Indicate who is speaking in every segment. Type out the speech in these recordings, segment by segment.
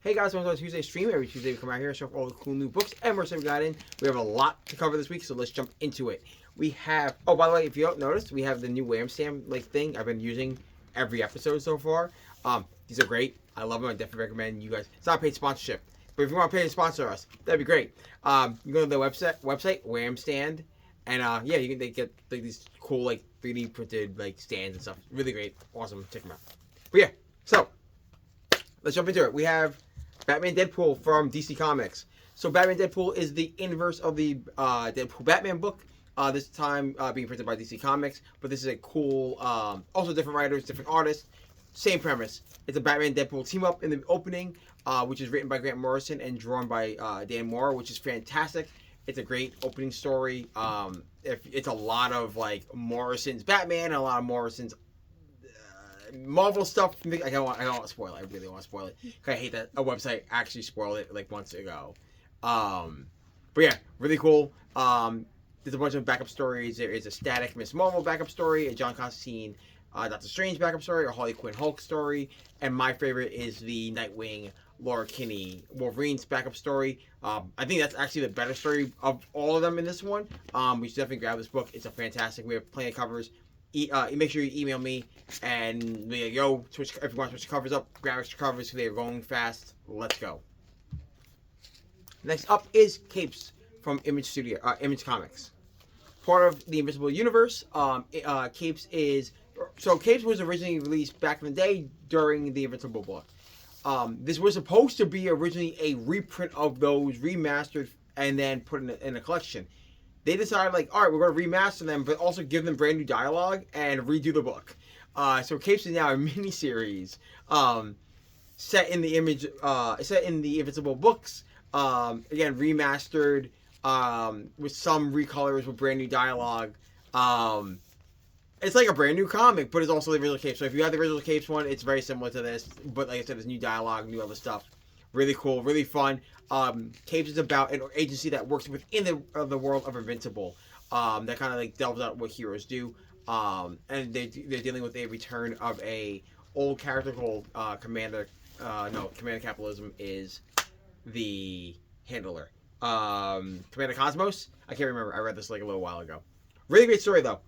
Speaker 1: Hey guys, welcome to Tuesday stream. Every Tuesday we come out here and show off all the cool new books and merch that we got in. We have a lot to cover this week, so let's jump into it. We have, oh, by the way, if you don't notice, we have the new Wham stamp thing I've been using every episode so far. These are great. I love them. I definitely recommend you guys. It's not a paid sponsorship, but if you want to pay to sponsor us, that'd be great. You go to the website Wham stand, and yeah, they get these cool 3D printed stands and stuff. Really great, awesome. Check them out. But yeah, so let's jump into it. We have Batman Deadpool from DC Comics. So Batman Deadpool is the inverse of the Deadpool Batman book. This time being printed by DC Comics, but this is a cool, also different writers, different artists, same premise. It's a Batman Deadpool team up in the opening, which is written by Grant Morrison and drawn by Dan Mora, which is fantastic. It's a great opening story. It's a lot of Morrison's Batman and a lot of Morrison's Marvel stuff. I don't want to spoil it. I really want to spoil it. I hate that a website actually spoiled it months ago. But yeah, really cool. There's a bunch of backup stories. There is a Static Miss Marvel backup story, a John Constantine Doctor Strange backup story, a Harley Quinn Hulk story, and my favorite is the Nightwing Laura Kinney Wolverine's backup story. I think that's actually the better story of all of them in this one. We should definitely grab this book. It's a fantastic. We have plenty of covers. Make sure you email me and be like, yo, switch, if you want to switch the covers up, grab extra covers because they're going fast. Let's go. Next up is Capes from Image Comics. Part of the Invincible Universe. Capes was originally released back in the day during the Invincible book. This was supposed to be originally a reprint of those remastered and then put in a collection. They decided, all right, we're going to remaster them, but also give them brand new dialogue and redo the book. So Capes is now a miniseries set in the Invincible books. Again, remastered with some recolors with brand new dialogue. It's like a brand new comic, but it's also the original Capes. So if you have the original Capes one, it's very similar to this. But like I said, there's new dialogue, new other stuff. Really cool, really fun. Capes is about an agency that works within the world of Invincible. That kind of delves out what heroes do. And they're dealing with a return of a old character called Commander Capitalism is the handler. Commander Cosmos? I can't remember. I read this a little while ago. Really great story though.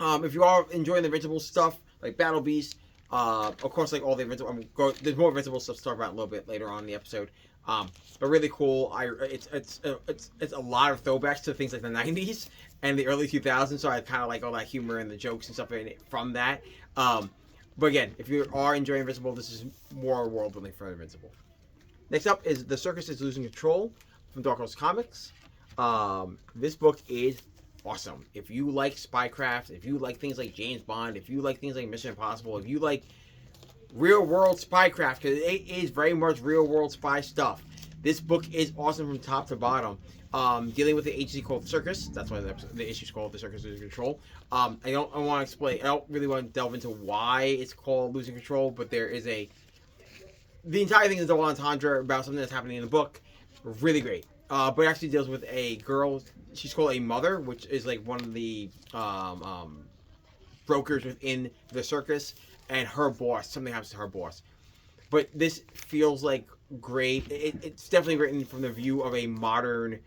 Speaker 1: If you are enjoying the Invincible stuff, like Battle Beast, of course, all the Invincible, there's more Invincible stuff to talk about a little bit later on in the episode. But really cool. It's a lot of throwbacks to things like the 90s and the early 2000s, so I kind of like all that humor and the jokes and stuff in it from that. But again, if you are enjoying Invincible, this is more world building for Invincible. Next up is The Circus is Losing Control from Dark Horse Comics. This book is awesome. If you like spycraft, if you like things like James Bond, if you like things like Mission Impossible, if you like real world spycraft, because it is very much real world spy stuff, this book is awesome from top to bottom. Dealing with the agency called Circus. That's why the issue's called The Circus Losing Control. I don't really want to delve into why it's called Losing Control, but there is the entire thing is a double entendre about something that's happening in the book. Really great. But it actually deals with a girl. She's called a mother, which is one of the brokers within the circus, and her boss. Something happens to her boss. But this feels great. It's definitely written from the view of a modern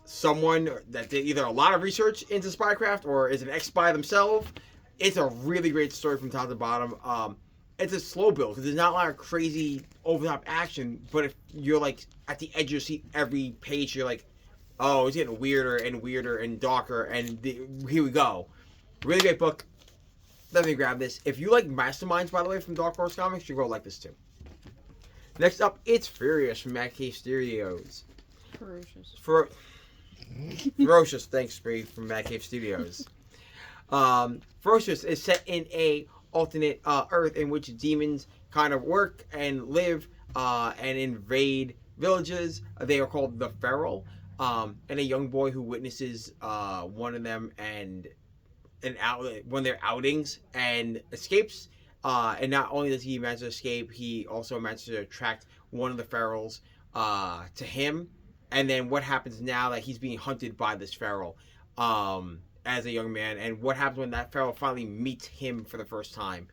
Speaker 1: someone that did either a lot of research into spycraft or is an ex-spy themselves. It's a really great story from top to bottom. It's a slow build because there's not a lot of crazy over-the-top action, but if you're at the edge of your seat every page, you're oh, it's getting weirder and weirder and darker, and here we go. Really great book. Let me grab this. If you like Masterminds, by the way, from Dark Horse Comics, you're going to like this too. Next up, it's Ferocious from Mad Cave Studios. Ferocious, thanks, Bree, from Mad Cave Studios. Ferocious is set in a alternate Earth in which demons kind of work and live and invade villages. They are called the Feral. And a young boy who witnesses one of them and one of their outings and escapes. And not only does he manage to escape, he also manages to attract one of the Ferals to him. And then what happens now that he's being hunted by this Feral as a young man, and what happens when that Feral finally meets him for the first time.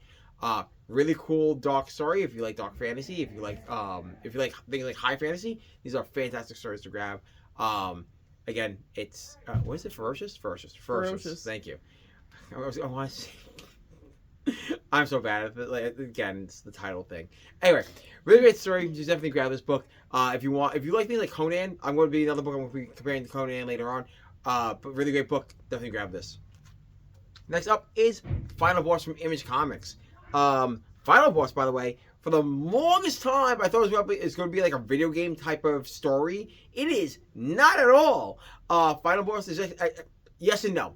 Speaker 1: Really cool dark story if you like dark fantasy. If you like things like high fantasy, these are fantastic stories to grab. Again, it's what is it? Ferocious.
Speaker 2: Ferocious.
Speaker 1: Thank you. I want to. I'm so bad at it. Like, again, it's the title thing. Anyway, really great story. You definitely grab this book. If you like things like Conan, I'm going to be another book I'm going to be comparing to Conan later on. But really great book. Definitely grab this. Next up is Final Boss from Image Comics. Final Boss, by the way, for the longest time, I thought it was going to be like a video game type of story. It is not at all. Final Boss is just, yes and no.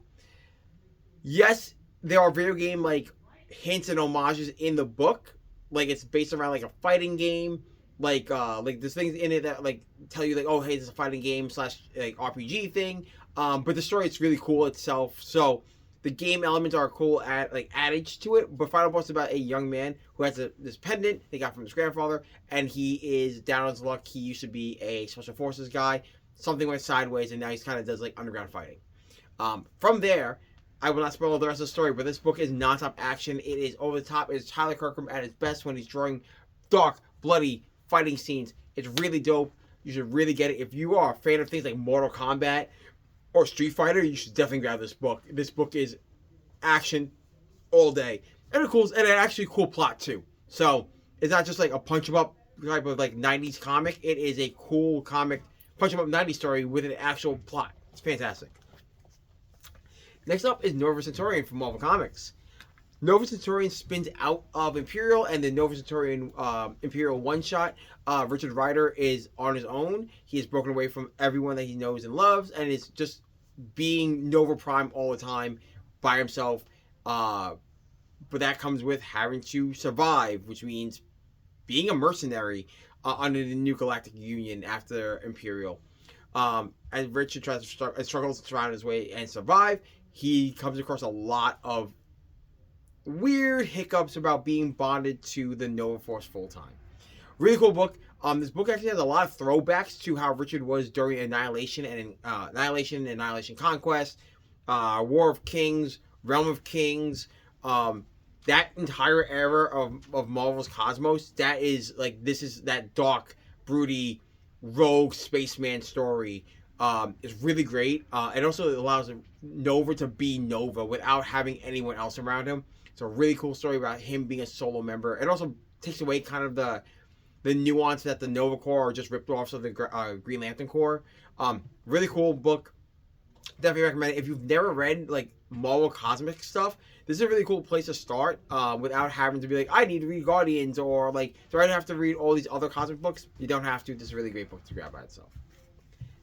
Speaker 1: Yes, there are video game like hints and homages in the book. Like it's based around like a fighting game. Like there's things in it that like tell you like, oh hey, this is a fighting game slash like RPG thing. But the story it's really cool itself. So the game elements are cool adage to it. But Final Boss is about a young man who has this pendant he got from his grandfather, and he is down on his luck. He used to be a special forces guy. Something went sideways, and now he kind of does like underground fighting. From there, I will not spoil the rest of the story, but this book is nonstop action. It is over the top. It is Tyler Kirkham at his best when he's drawing dark, bloody fighting scenes. It's really dope. You should really get it. If you are a fan of things like Mortal Kombat or Street Fighter, you should definitely grab this book. This book is action all day. And an actually cool plot too. So it's not just like a punch 'em up type of like 90s comic. It is a cool comic punch 'em up 90s story with an actual plot. It's fantastic. Next up is Nova Centurion from Marvel Comics. Nova Centurion spins out of Imperial, and the Nova Centurion Imperial one-shot. Richard Rider is on his own. He has broken away from everyone that he knows and loves, and is just being Nova Prime all the time by himself. But that comes with having to survive, which means being a mercenary under the New Galactic Union after Imperial. As Richard struggles to surround his way and survive, he comes across a lot of weird hiccups about being bonded to the Nova Force full time. Really cool book. This book actually has a lot of throwbacks to how Richard was during Annihilation and Annihilation Conquest, War of Kings, Realm of Kings. That entire era of Marvel's cosmos. That is like this is that dark, broody, rogue spaceman story. Is really great. It also allows Nova to be Nova without having anyone else around him. It's a really cool story about him being a solo member. It also takes away kind of the nuance that the Nova Corps are just ripped off of the Green Lantern Corps. Really cool book. Definitely recommend it. If you've never read like Marvel cosmic stuff, this is a really cool place to start without having to be like, I need to read Guardians or like, do I have to read all these other cosmic books? You don't have to. This is a really great book to grab by itself.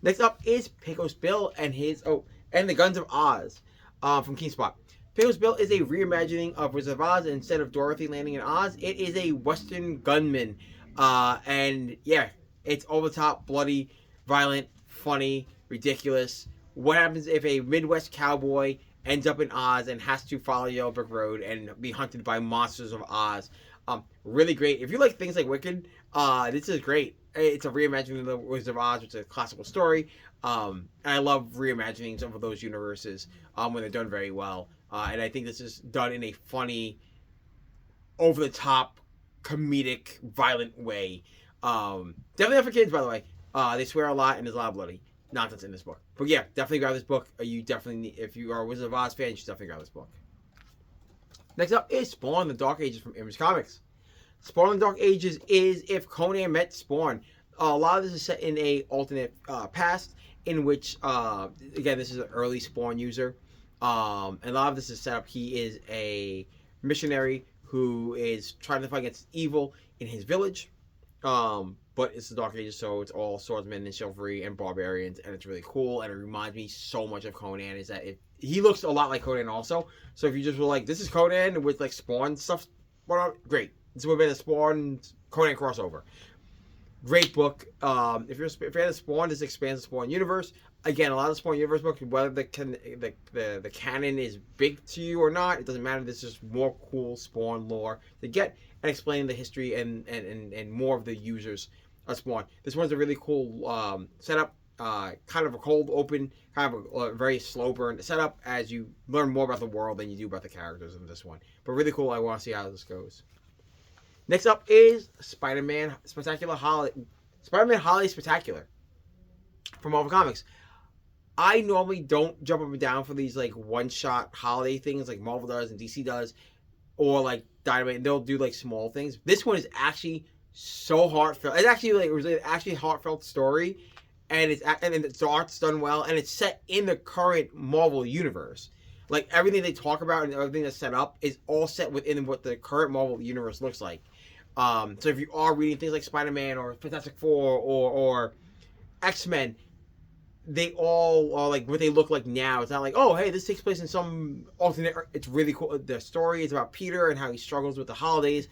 Speaker 1: Next up is Pecos Bill and the Guns of Oz from Keenspot. Pecos Bill is a reimagining of Wizard of Oz. Instead of Dorothy landing in Oz, it is a Western gunman. And yeah, it's over the top, bloody, violent, funny, ridiculous. What happens if a Midwest cowboy ends up in Oz and has to follow Yellow Brick Road and be hunted by monsters of Oz? Really great. If you like things like Wicked, this is great. It's a reimagining of the Wizard of Oz, which is a classical story. And I love reimaginings of those universes when they're done very well. And I think this is done in a funny, over-the-top, comedic, violent way. Definitely not for kids, by the way. They swear a lot and there's a lot of bloody nonsense in this book. But yeah, definitely grab this book. If you are a Wizard of Oz fan, you should definitely grab this book. Next up is Spawn: The Dark Ages from Image Comics. Spawn: The Dark Ages is if Conan met Spawn. A lot of this is set in a alternate past in which, again, this is an early Spawn user. And a lot of this is set up. He is a missionary who is trying to fight against evil in his village. But it's the Dark Ages, so it's all swordsmen and chivalry and barbarians, and it's really cool. And it reminds me so much of Conan. Is that he looks a lot like Conan also. So if you just were like, this is Conan with like Spawn stuff, great. This would have been a Spawn Conan crossover. Great book. If you're a fan of Spawn, this expands the Spawn universe. Again, a lot of the Spawn universe books, whether the canon is big to you or not, it doesn't matter. This is just more cool Spawn lore to get and explain the history and more of the users of Spawn. This one's a really cool setup. kind of a cold open, kind of a very slow burn setup as you learn more about the world than you do about the characters in this one. But really cool. I want to see how this goes. Next up is Spider-Man Holiday Spectacular from Marvel Comics. I normally don't jump up and down for these like one-shot holiday things like Marvel does and DC does, or like Dynamite. They'll do like small things. This one is actually so heartfelt. It's actually like it was actually a heartfelt story, and the art's done well, and it's set in the current Marvel universe. Like everything they talk about and everything that's set up is all set within what the current Marvel universe looks like. So if you are reading things like Spider-Man or Fantastic Four or X-Men, they all are like what they look like now. It's not like, oh, hey, this takes place in some alternate. It's really cool. The story is about Peter and how he struggles with the holidays,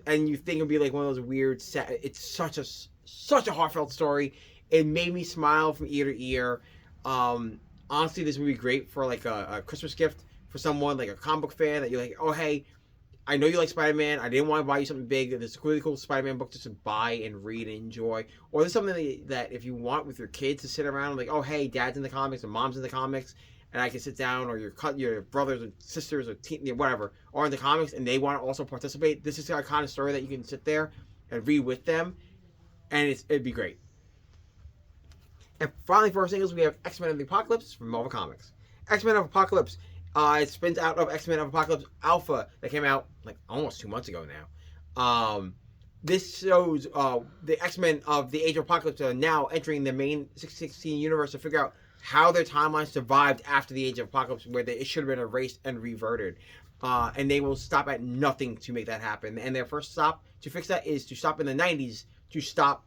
Speaker 1: and you think it'd be like one of those weird. It's such a heartfelt story. It made me smile from ear to ear. Honestly, this would be great for like a Christmas gift for someone like a comic book fan that you're like, oh, hey, I know you like Spider-Man. I didn't want to buy you something big. There's a really cool Spider-Man book just to buy and read and enjoy. Or there's something that if you want with your kids to sit around, like, oh, hey, dad's in the comics and mom's in the comics, and I can sit down, or your brothers or sisters or whatever are in the comics, and they want to also participate. This is the kind of story that you can sit there and read with them, and it'd be great. And finally, for our singles, we have X-Men of the Apocalypse from Marvel Comics. X-Men of Apocalypse. It spins out of X-Men of Apocalypse Alpha that came out like almost 2 months ago now. This shows the X-Men of the Age of Apocalypse are now entering the main 616 universe to figure out how their timeline survived after the Age of Apocalypse, where it should have been erased and reverted. And they will stop at nothing to make that happen. And their first stop to fix that is to stop in the 90s to stop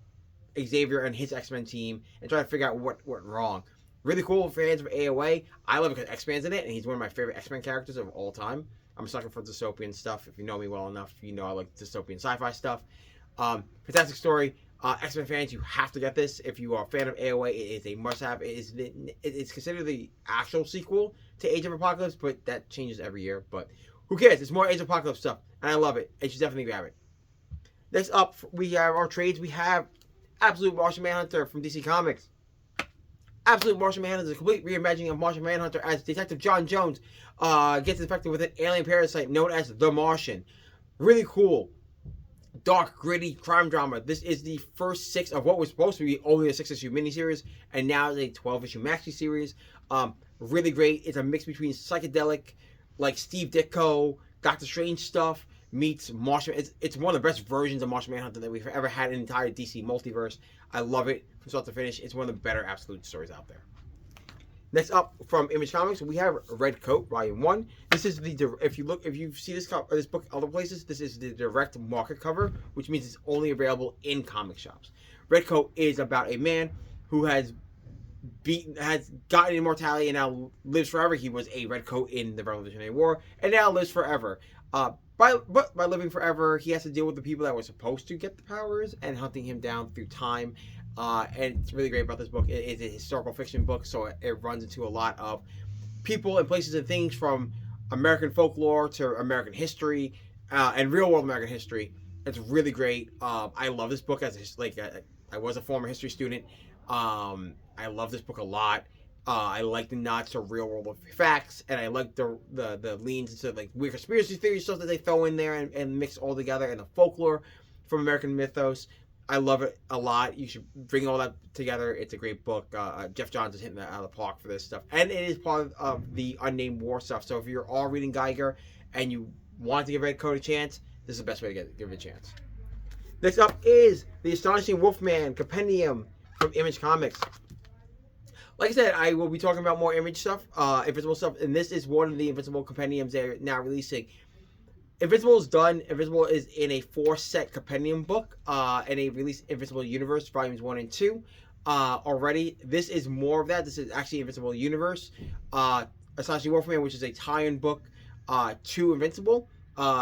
Speaker 1: Xavier and his X-Men team and try to figure out what went wrong. Really cool fans of AOA. I love it because X-Man's in it, and he's one of my favorite X-Men characters of all time. I'm a sucker for dystopian stuff. If you know me well enough, you know I like dystopian sci-fi stuff. Fantastic story. X-Men fans, you have to get this. If you are a fan of AOA, it is a must-have. It's considered the actual sequel to Age of Apocalypse, but that changes every year. But who cares? It's more Age of Apocalypse stuff, and I love it. You should definitely grab it. Next up, we have our trades. We have Absolute Martian Manhunter from DC Comics. Absolute Martian Manhunter is a complete reimagining of Martian Manhunter as Detective John Jones gets infected with an alien parasite known as the Martian. Really cool, dark, gritty crime drama. This is the first 6 of what was supposed to be only a 6-issue miniseries, and now it's a 12-issue maxi series. Really great. It's a mix between psychedelic, like Steve Ditko, Doctor Strange stuff, meets Martian. It's one of the best versions of Martian Manhunter that we've ever had in the entire DC multiverse. I love it from start to finish. It's one of the better absolute stories out there. Next up from Image Comics, we have Redcoat Volume 1. This is if you see this book other places, this is the direct market cover, which means it's only available in comic shops. Redcoat is about a man who has gotten immortality and now lives forever. He was a Redcoat in the Revolutionary War and now lives forever. By living forever, he has to deal with the people that were supposed to get the powers and hunting him down through time. And it's really great about this book. It's a historical fiction book, so it runs into a lot of people and places and things from American folklore to American history and real world American history. It's really great. I love this book I was a former history student. I love this book a lot. I like the nods to real world facts, and I like the leans into like weird conspiracy theory stuff that they throw in there and mix all together, and the folklore from American mythos. I love it a lot. You should bring all that together. It's a great book. Jeff Johns is hitting that out of the park for this stuff, and it is part of the Unnamed War stuff. So if you're all reading Geiger and you want to give Redcoat a chance, this is the best way to give it a chance. Next up is the Astounding Wolf-man compendium from Image Comics. Like I said, I will be talking about more Image stuff, Invincible stuff, and this is one of the Invincible compendiums they're now releasing. Invincible is done. Invincible is in a 4-set compendium book, and they released Invincible Universe Volumes 1 and 2 already. This is more of that. This is actually Invincible Universe. Astounding Wolf-man, which is a tie-in book to Invincible.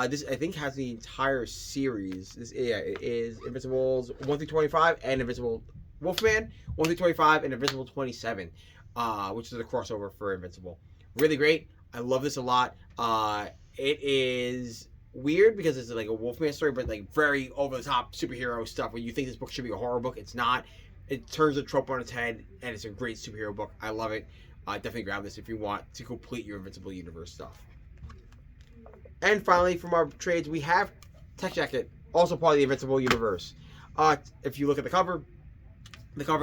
Speaker 1: This, I think, has the entire series. It is Invincibles 1 through 25 and Invincible Wolf-man 1 through 25 and Invincible 27, which is a crossover for Invincible. Really great. I love this a lot. It is weird because it's like a Wolfman story, but like very over the top superhero stuff. When you think this book should be a horror book, it's not. it turns the trope on its head, and it's a great superhero book. I love it. Definitely grab this if you want to complete your Invincible Universe stuff. And finally, from our trades, we have Tech Jacket, also part of the Invincible Universe. If you look at the cover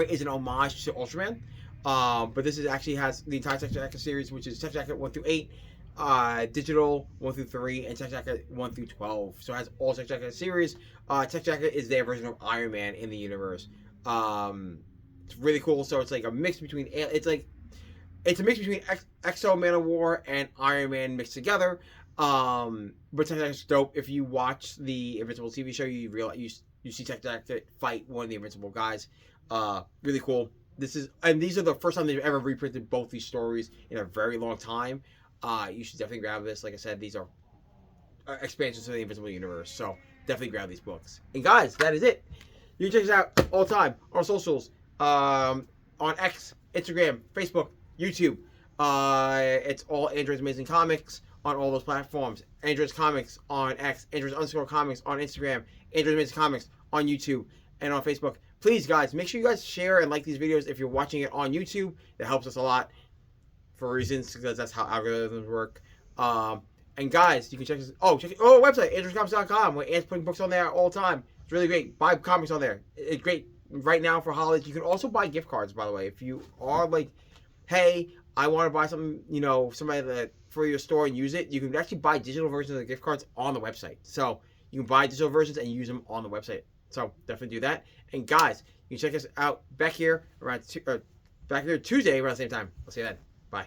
Speaker 1: is an homage to Ultraman. But this is actually has the entire Tech Jacket series, which is Tech Jacket 1 through 8, Digital 1 through 3, and Tech Jacket 1 through 12. So it has all Tech Jacket series. Tech Jacket is their version of Iron Man in the universe. It's really cool. So it's like a mix between it's a mix between Exo Man of War and Iron Man mixed together. But Tech Jacket's dope. If you watch the Invincible TV show, you realize you see Tech Jacket fight one of the Invincible guys. Really cool. These are the first time they've ever reprinted both these stories in a very long time. You should definitely grab this. Like I said, these are expansions to the Invincible Universe. So definitely grab these books. And guys, that is it. You can check us out all the time on our socials, on X, Instagram, Facebook, YouTube. It's all Android's Amazing Comics on all those platforms. Android's Comics on X, Android's_Comics on Instagram, Android's Amazing Comics on YouTube and on Facebook. Please, guys, make sure you guys share and like these videos if you're watching it on YouTube. That helps us a lot for reasons, because that's how algorithms work. And guys, you can check check our website, andrewscomics.com, where Ant's putting books on there all the time. It's really great. Buy comics on there. It's great right now for holidays. You can also buy gift cards, by the way. If you are like, hey, I want to buy something, somebody that for your store and use it, you can actually buy digital versions of the gift cards on the website. So you can buy digital versions and use them on the website. So definitely do that. And guys, you can check us out back here Tuesday around the same time. I'll see you then. Bye.